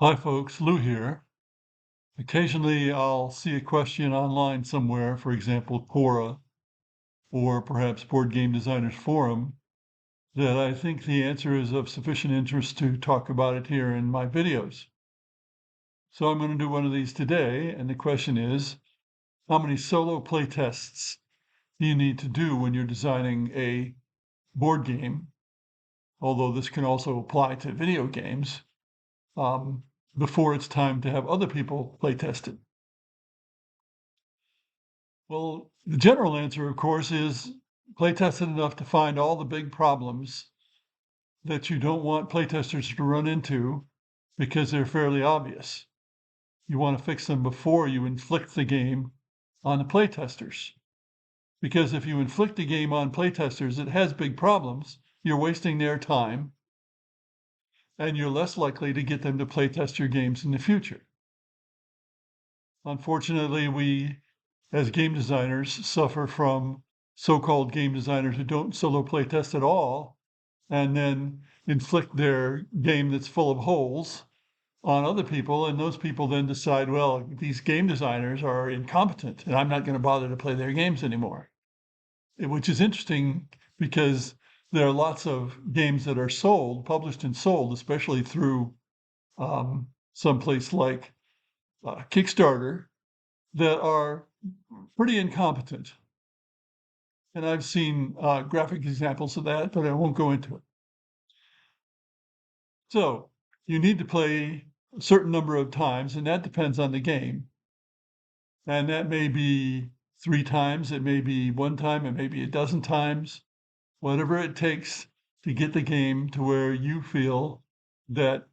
Hi folks, Lou here. Occasionally I'll see a question online somewhere, for example, Quora or perhaps Board Game Designers Forum, that I think the answer is of sufficient interest to talk about it here in my videos. So I'm going to do one of these today, and the question is, how many solo playtests do you need to do when you're designing a board game? Although this can also apply to video games, before it's time to have other people playtest it. Well, the general answer, of course, is playtest it enough to find all the big problems that you don't want playtesters to run into because they're fairly obvious. You want to fix them before you inflict the game on the playtesters. Because if you inflict a game on playtesters that has big problems, you're wasting their time and you're less likely to get them to playtest your games in the future. Unfortunately, we as game designers suffer from so-called game designers who don't solo playtest at all and then inflict their game that's full of holes on other people, and those people then decide, well, these game designers are incompetent and I'm not going to bother to play their games anymore. Which is interesting because there are lots of games that are sold, published and sold, especially through someplace like Kickstarter, that are pretty incompetent. And I've seen graphic examples of that, but I won't go into it. So you need to play a certain number of times, and that depends on the game. And that may be 3 times, it may be 1 time, it may be a dozen times, whatever it takes to get the game to where you feel that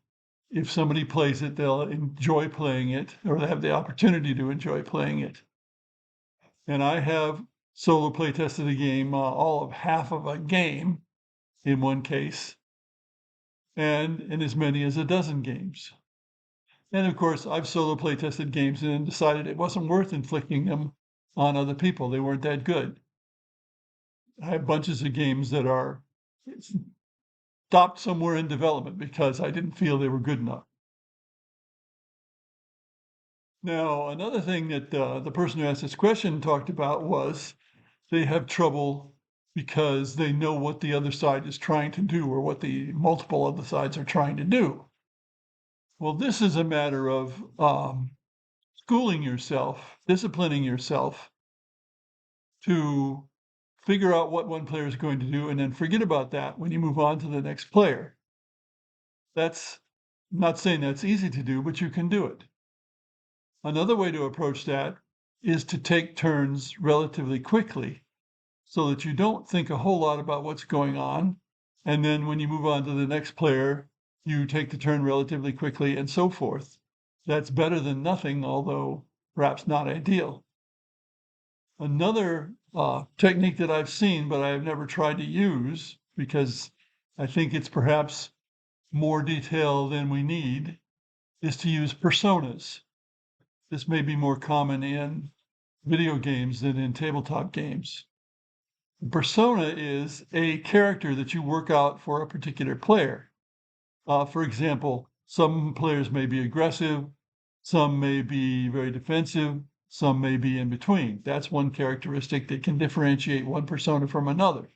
if somebody plays it, they'll enjoy playing it, or they have the opportunity to enjoy playing it. And I have solo play tested a game, all of half of a game in one case, and in as many as a dozen games. And of course, I've solo play tested games and then decided it wasn't worth inflicting them on other people. They weren't that good. I have bunches of games that are stopped somewhere in development because I didn't feel they were good enough. Now, another thing that the person who asked this question talked about was they have trouble because they know what the other side is trying to do or what the multiple other sides are trying to do. Well, this is a matter of schooling yourself, disciplining yourself to figure out what one player is going to do and then forget about that when you move on to the next player. That's I'm not saying that's easy to do, but you can do it. Another way to approach that is to take turns relatively quickly so that you don't think a whole lot about what's going on. And then when you move on to the next player, you take the turn relatively quickly and so forth. That's better than nothing, although perhaps not ideal. Another technique that I've seen, but I've never tried to use because I think it's perhaps more detail than we need, is to use personas. This may be more common in video games than in tabletop games. A persona is a character that you work out for a particular player. For example, some players may be aggressive, some may be very defensive, some may be in between. That's one characteristic that can differentiate one persona from another.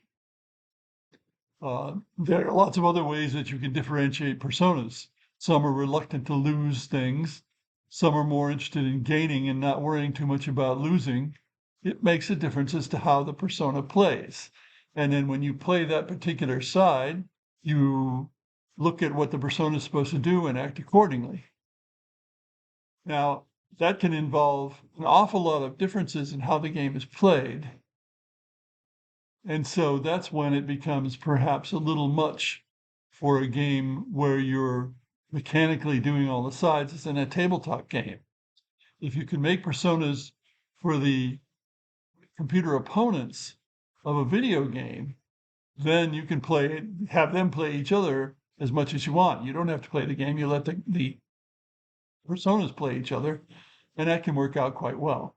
There are lots of other ways that you can differentiate personas. Some are reluctant to lose things. Some are more interested in gaining and not worrying too much about losing. It makes a difference as to how the persona plays. And then when you play that particular side, you look at what the persona is supposed to do and act accordingly. Now, that can involve an awful lot of differences in how the game is played. And so that's when it becomes perhaps a little much for a game where you're mechanically doing all the sides as in a tabletop game. If you can make personas for the computer opponents of a video game, then you can have them play each other as much as you want. You don't have to play the game. You let the personas play each other, and that can work out quite well.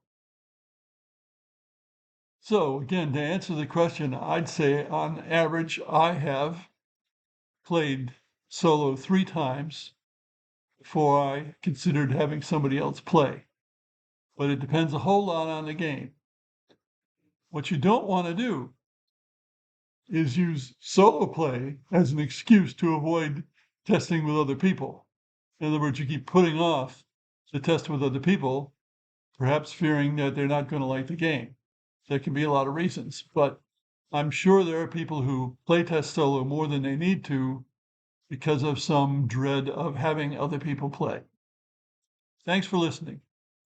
So again, to answer the question, I'd say on average, I have played solo 3 times before I considered having somebody else play. But it depends a whole lot on the game. What you don't want to do is use solo play as an excuse to avoid testing with other people. In other words, you keep putting off the test with other people, perhaps fearing that they're not going to like the game. There can be a lot of reasons, but I'm sure there are people who play test solo more than they need to because of some dread of having other people play. Thanks for listening.